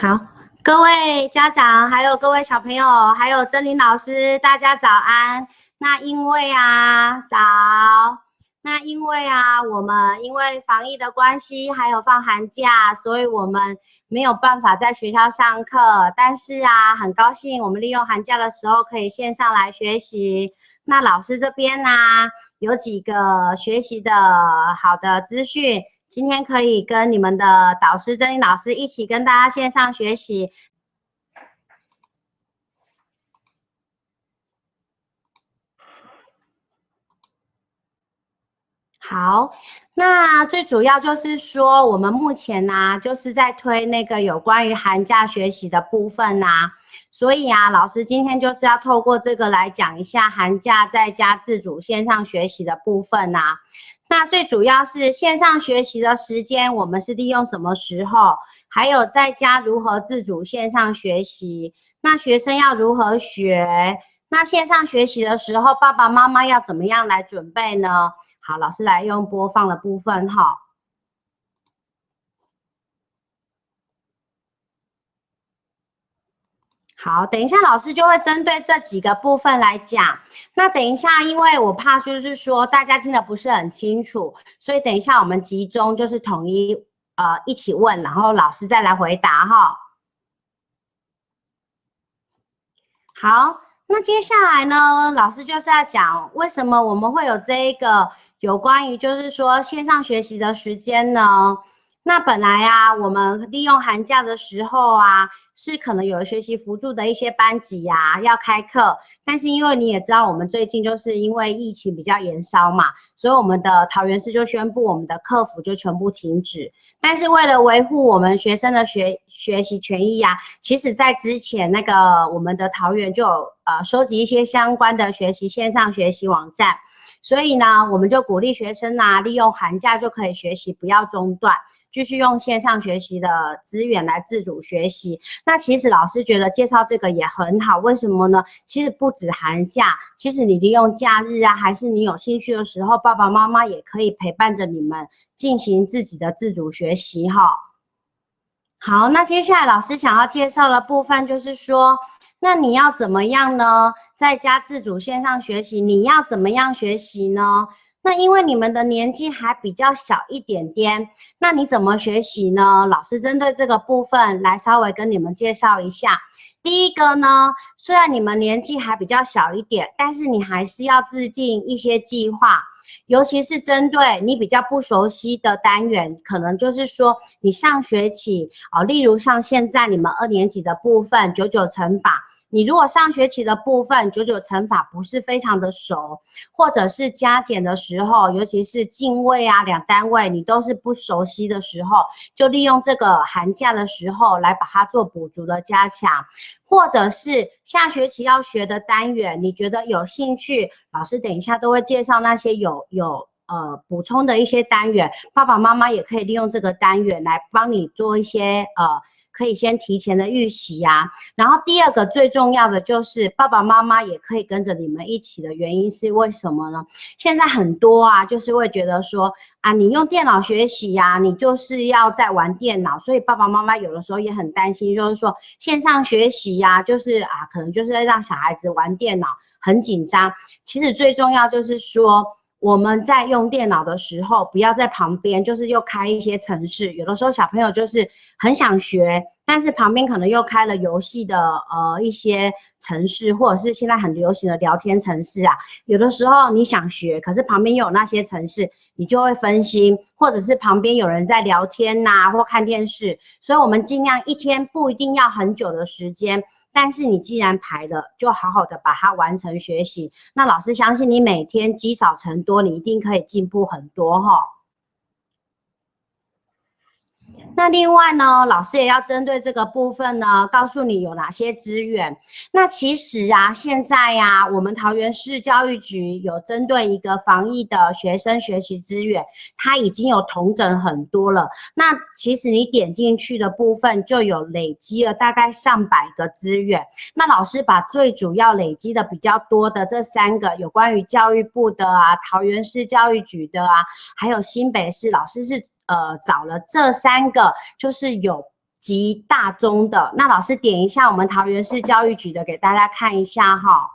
好，各位家长，还有各位小朋友，还有珍妮老师，大家早安。因为我们因为防疫的关系，还有放寒假，所以我们没有办法在学校上课。但是很高兴我们利用寒假的时候可以线上来学习。那老师这边有几个学习的好的资讯。今天可以跟你们的导师珍妮老师一起跟大家线上学习。好，那最主要就是说，我们目前就是在推那个有关于寒假学习的部分所以老师今天就是要透过这个来讲一下寒假在家自主线上学习的部分那最主要是线上学习的时间，我们是利用什么时候？还有在家如何自主线上学习？那学生要如何学？那线上学习的时候，爸爸妈妈要怎么样来准备呢？好，老师来用播放的部分好，等一下老师就会针对这几个部分来讲。那等一下，因为我怕就是说大家听得不是很清楚，所以等一下我们集中就是统一一起问，然后老师再来回答好，那接下来呢，老师就是要讲为什么我们会有这一个有关于就是说线上学习的时间呢？那本来我们利用寒假的时候是可能有学习辅助的一些班级要开课，但是因为你也知道，我们最近就是因为疫情比较延烧嘛，所以我们的桃园市就宣布我们的课辅就全部停止。但是为了维护我们学生的学习权益其实在之前那个我们的桃园就有收集一些相关的线上学习网站，所以呢，我们就鼓励学生利用寒假就可以学习，不要中断。继续用线上学习的资源来自主学习。那其实老师觉得介绍这个也很好，为什么呢？其实不止寒假，其实你利用假日还是你有兴趣的时候，爸爸妈妈也可以陪伴着你们进行自己的自主学习好，那接下来老师想要介绍的部分就是说，那你要怎么样呢？在家自主线上学习，你要怎么样学习呢？那因为你们的年纪还比较小一点点，那你怎么学习呢？老师针对这个部分来稍微跟你们介绍一下。第一个呢，虽然你们年纪还比较小一点，但是你还是要制定一些计划，尤其是针对你比较不熟悉的单元，可能就是说你上学期例如像现在你们2年级的部分99乘法。你如果上学期的部分99乘法不是非常的熟，或者是加减的时候，尤其是进位两单位你都是不熟悉的时候，就利用这个寒假的时候来把它做补足的加强，或者是下学期要学的单元，你觉得有兴趣，老师等一下都会介绍那些有补充的一些单元，爸爸妈妈也可以利用这个单元来帮你做一些可以先提前的预习然后第二个最重要的就是爸爸妈妈也可以跟着你们一起的原因是为什么呢？现在很多就是会觉得说你用电脑学习你就是要在玩电脑，所以爸爸妈妈有的时候也很担心，就是说线上学习就是可能就是让小孩子玩电脑很紧张。其实最重要就是说，我们在用电脑的时候，不要在旁边就是又开一些程式。有的时候小朋友就是很想学，但是旁边可能又开了游戏的一些程式，或者是现在很流行的聊天程式有的时候你想学，可是旁边又有那些程式，你就会分心，或者是旁边有人在聊天或看电视。所以我们尽量一天不一定要很久的时间。但是你既然排了，就好好的把它完成学习。那老师相信你每天积少成多，你一定可以进步很多那另外呢，老师也要针对这个部分呢，告诉你有哪些资源。那其实现在我们桃园市教育局有针对一个防疫的学生学习资源，它已经有统整很多了。那其实你点进去的部分就有累积了大概上百个资源。那老师把最主要累积的比较多的这3个，有关于教育部的桃园市教育局的还有新北市，老师是找了这3个，就是有及大中的。那老师点一下我们桃园市教育局的给大家看一下哈。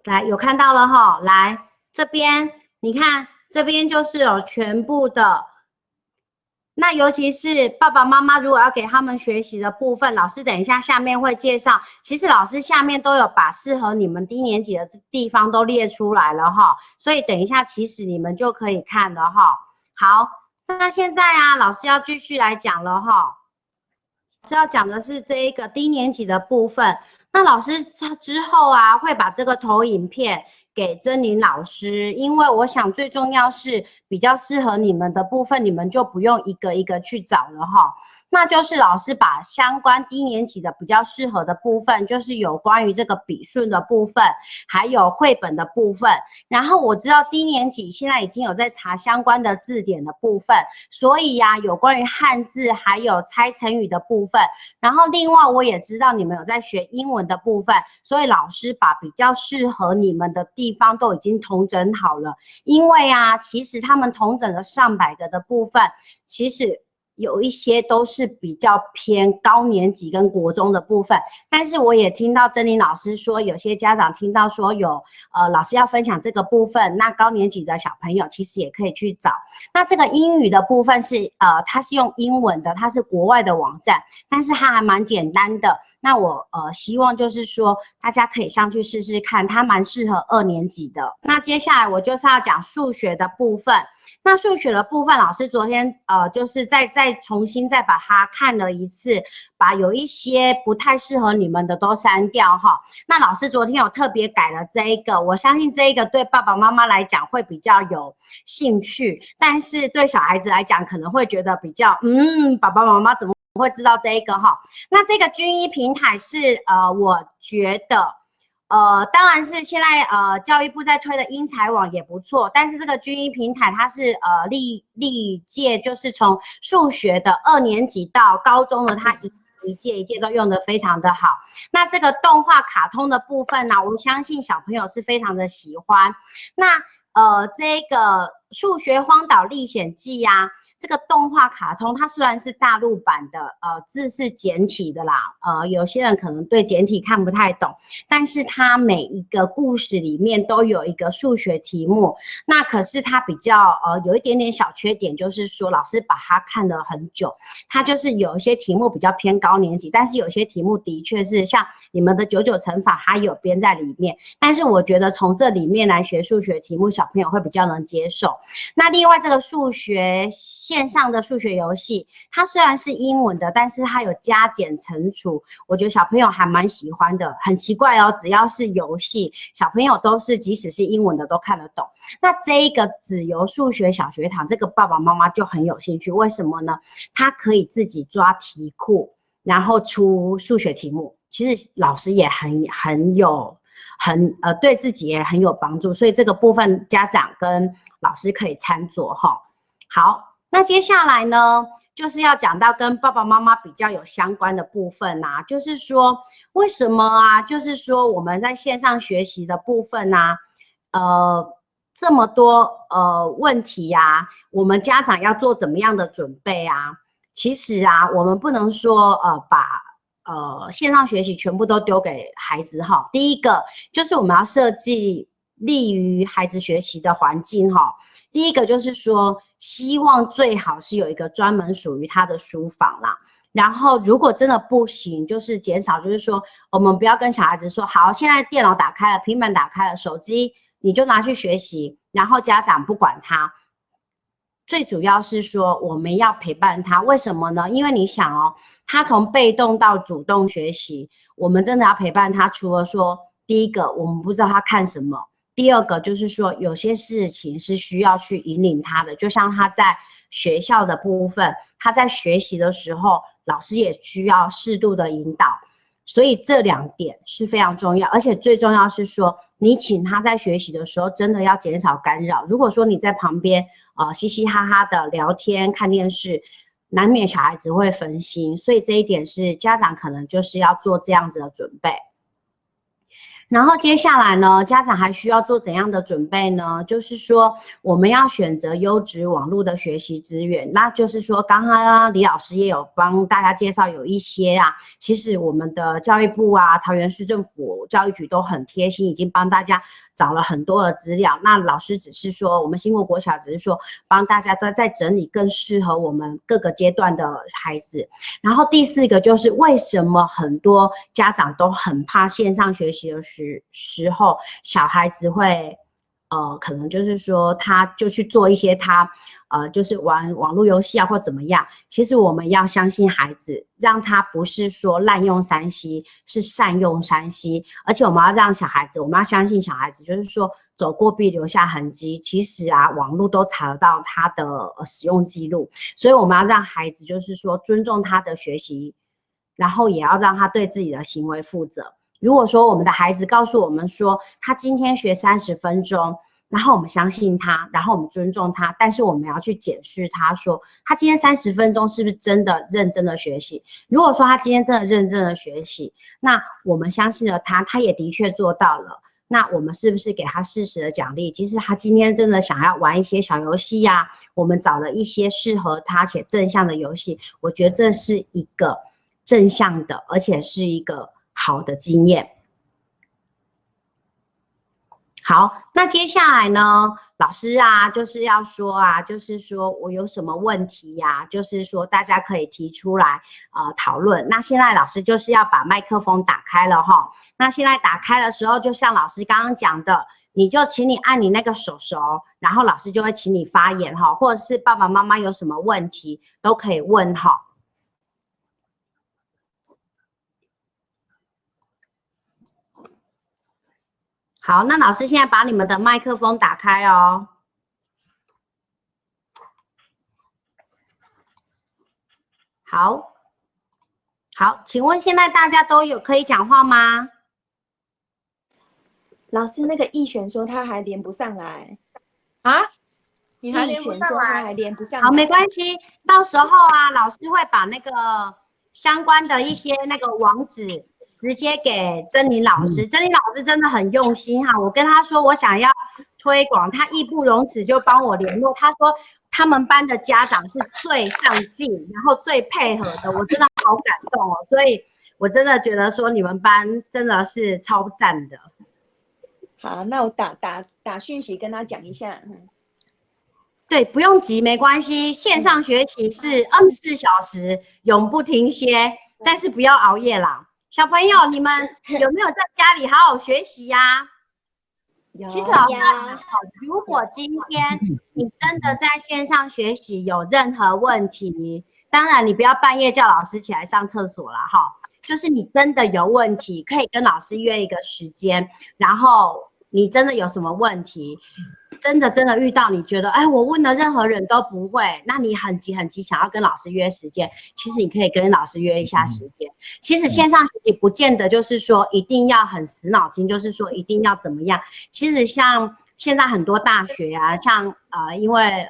来，有看到了哈，来这边你看这边就是有全部的。那尤其是爸爸妈妈如果要给他们学习的部分，老师等一下下面会介绍。其实老师下面都有把适合你们低年级的地方都列出来了哈，所以等一下其实你们就可以看了哈。好，那现在啊，老师要继续来讲了哈，是要讲的是这一个低年级的部分。那老师之后啊，会把这个投影片给珍妮老师，因为我想最重要是比较适合你们的部分，你们就不用一个一个去找了哈。那就是老师把相关低年级的比较适合的部分，就是有关于这个笔顺的部分，还有绘本的部分。然后我知道低年级现在已经有在查相关的字典的部分，所以呀，有关于汉字还有猜成语的部分。然后另外我也知道你们有在学英文的部分，所以老师把比较适合你们的地方都已经统整好了。因为啊，其实他们统整了上百个的部分，其实有一些都是比较偏高年级跟国中的部分，但是我也听到珍妮老师说，有些家长听到说有老师要分享这个部分，那高年级的小朋友其实也可以去找。那这个英语的部分是它是用英文的，它是国外的网站，但是它还蛮简单的。那我希望就是说大家可以上去试试看，它蛮适合2年级的。那接下来我就是要讲数学的部分。那数学的部分，老师昨天就是再重新再把它看了一次，把有一些不太适合你们的都删掉哈。那老师昨天有特别改了这一个，我相信这一个对爸爸妈妈来讲会比较有兴趣，但是对小孩子来讲可能会觉得比较爸爸妈妈怎么会知道这一个哈？那这个均一平台是我觉得。当然是现在教育部在推的英才网也不错，但是这个均一平台它是历届就是从数学的2年级到高中的，它一届一届都用得非常的好。那这个动画卡通的部分呢，我相信小朋友是非常的喜欢。那这个数学荒岛历险记啊，这个动画卡通它虽然是大陆版的，字是简体的啦，有些人可能对简体看不太懂，但是它每一个故事里面都有一个数学题目。那可是它比较有一点点小缺点，就是说老师把它看了很久，它就是有一些题目比较偏高年级，但是有些题目的确是像你们的99乘法，它有编在里面，但是我觉得从这里面来学数学题目，小朋友会比较能接受。那另外这个数学线上的数学游戏，它虽然是英文的，但是它有加减乘除，我觉得小朋友还蛮喜欢的。很奇怪哦，只要是游戏，小朋友都是即使是英文的都看得懂。那这一个子游数学小学堂，这个爸爸妈妈就很有兴趣，为什么呢？他可以自己抓题库，然后出数学题目。其实老师也对自己也很有帮助，所以这个部分家长跟老师可以参酌哈。好，那接下来呢，就是要讲到跟爸爸妈妈比较有相关的部分啊，就是说为什么啊，就是说我们在线上学习的部分啊，这么多问题啊，我们家长要做怎么样的准备啊？其实啊，我们不能说把线上学习全部都丢给孩子哈。第一个就是我们要设计利于孩子学习的环境哈。第一个就是说，希望最好是有一个专门属于他的书房啦。然后如果真的不行，就是减少，就是说我们不要跟小孩子说，好，现在电脑打开了，平板打开了，手机你就拿去学习，然后家长不管他。最主要是说我们要陪伴他，为什么呢？因为你想哦，他从被动到主动学习，我们真的要陪伴他。除了说，第一个我们不知道他看什么，第二个就是说有些事情是需要去引领他的，就像他在学校的部分，他在学习的时候，老师也需要适度的引导。所以这2点是非常重要，而且最重要是说，你请他在学习的时候，真的要减少干扰。如果说你在旁边嘻嘻哈哈的聊天、看电视，难免小孩子会分心，所以这一点是家长可能就是要做这样子的准备。然后接下来呢，家长还需要做怎样的准备呢？就是说，我们要选择优质网络的学习资源。那就是说，刚刚李老师也有帮大家介绍，有一些啊，其实我们的教育部啊、桃园市政府教育局都很贴心，已经帮大家找了很多的资料。那老师只是说，我们新国国小只是说，帮大家都在整理更适合我们各个阶段的孩子。然后第4个就是为什么很多家长都很怕线上学习的时候，小孩子会可能就是说他就去做一些他就是玩网络游戏啊或怎么样。其实我们要相信孩子，让他不是说滥用3C，是善用3C。而且我们要让小孩子，我们要相信小孩子，就是说走过必留下痕迹。其实啊，网络都查得到他的使用记录，所以我们要让孩子就是说尊重他的学习，然后也要让他对自己的行为负责。如果说我们的孩子告诉我们说他今天学30分钟，然后我们相信他，然后我们尊重他，但是我们要去检视他说他今天30分钟是不是真的认真的学习。如果说他今天真的认真的学习，那我们相信了他，他也的确做到了，那我们是不是给他适时的奖励？即使他今天真的想要玩一些小游戏呀，我们找了一些适合他且正向的游戏，我觉得这是一个正向的，而且是一个好的经验。好，那接下来呢，老师啊，就是要说啊，就是说我有什么问题呀，就是说大家可以提出来讨论。那现在老师就是要把麦克风打开了哈。那现在打开的时候，就像老师刚刚讲的，你就请你按你那个手，然后老师就会请你发言哈，或者是爸爸妈妈有什么问题都可以问哈。好，那老师现在把你们的麦克风打开哦。好，请问现在大家都有可以讲话吗？老师，那个易璇说他还连不上来啊？你还连不上来？他还连不上来。好，没关系，到时候啊，老师会把那个相关的一些那个网址直接给珍妮老师。珍妮老师真的很用心哈，我跟他说我想要推广，他义不容辞就帮我联络。他说他们班的家长是最上进，然后最配合的，我真的好感动哦。所以我真的觉得说你们班真的是超赞的。好，那我打讯息跟他讲一下。对，不用急，没关系。线上学习是24小时，永不停歇，但是不要熬夜啦。小朋友，你们有没有在家里好好学习呀？其实老师，如果今天你真的在线上学习有任何问题，当然你不要半夜叫老师起来上厕所了哈。就是你真的有问题，可以跟老师约一个时间，然后你真的有什么问题，真的遇到你觉得，哎，我问了任何人都不会，那你很急想要跟老师约时间，其实你可以跟老师约一下时间。其实线上学习不见得就是说一定要很死脑筋，就是说一定要怎么样。其实像现在很多大学啊，像因为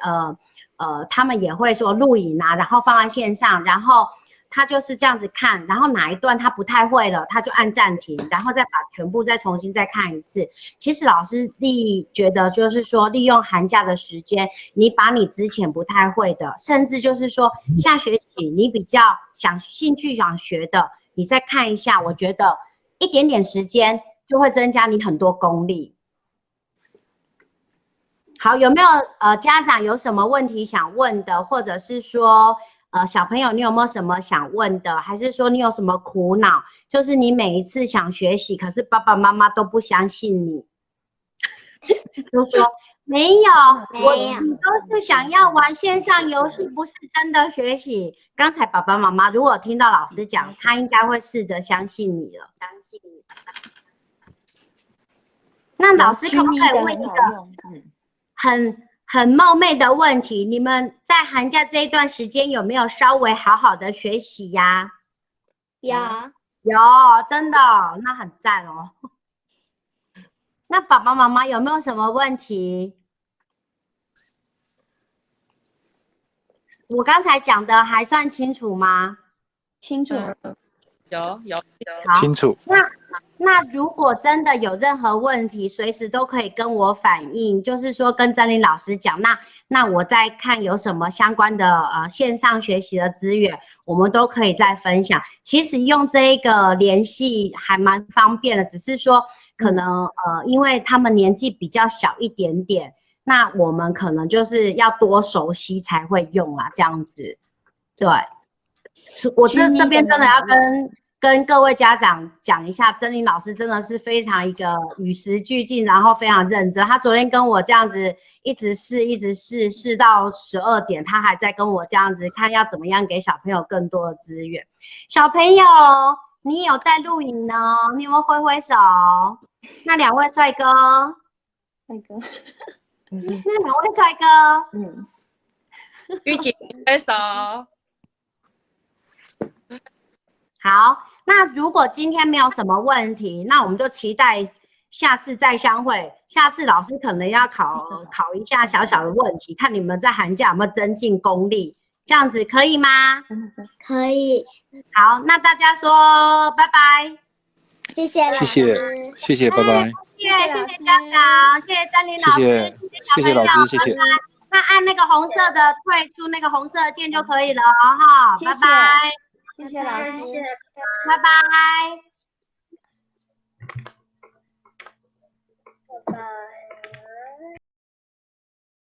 他们也会说录影啊，然后放在线上，然后他就是这样子看，然后哪一段他不太会了，他就按暂停，然后再把全部再重新再看一次。其实老师觉得就是说，利用寒假的时间，你把你之前不太会的，甚至就是说下学期你比较兴趣想学的，你再看一下，我觉得一点点时间就会增加你很多功力。好，有没有家长有什么问题想问的，或者是说小朋友你有没有什么想问的，还是说你有什么苦恼，就是你每一次想学习，可是爸爸妈妈都不相信你，就说没有，你都是想要玩线上游戏，不是真的学习。刚才爸爸妈妈如果听到老师讲，他应该会试着相信你了。那老师可不可以问一个很冒昧的问题，你们在寒假这一段时间有没有稍微好好的学习呀？有，真的，那很赞哦。那爸爸妈妈有没有什么问题？我刚才讲的还算清楚吗？清楚，有，好，清楚。那如果真的有任何问题，随时都可以跟我反映，就是说跟珍妮老师讲，那我再看有什么相关的线上学习的资源，我们都可以再分享。其实用这一个联系还蛮方便的，只是说可能因为他们年纪比较小一点点，那我们可能就是要多熟悉才会用啊，这样子。对，我这边真的要跟各位家长讲一下，珍妮老师真的是非常一个与时俱进，然后非常认真。他昨天跟我这样子一直试到12点，他还在跟我这样子看要怎么样给小朋友更多的资源。小朋友，你有在录影呢？你有没有挥挥手？那两位帅哥，那个，那两位帅哥，玉琪挥手。好，那如果今天没有什么问题，那我们就期待下次再相会。下次老师可能要考一下小小的问题，看你们在寒假有没有增进功力，这样子可以吗？可以，好，那大家说拜拜。谢谢老师，谢谢，拜拜。谢谢家长，谢谢詹妮老师，谢谢老师，谢谢。那按那个红色的退出那个红色的键就可以了哈，拜拜。谢谢老师，拜拜。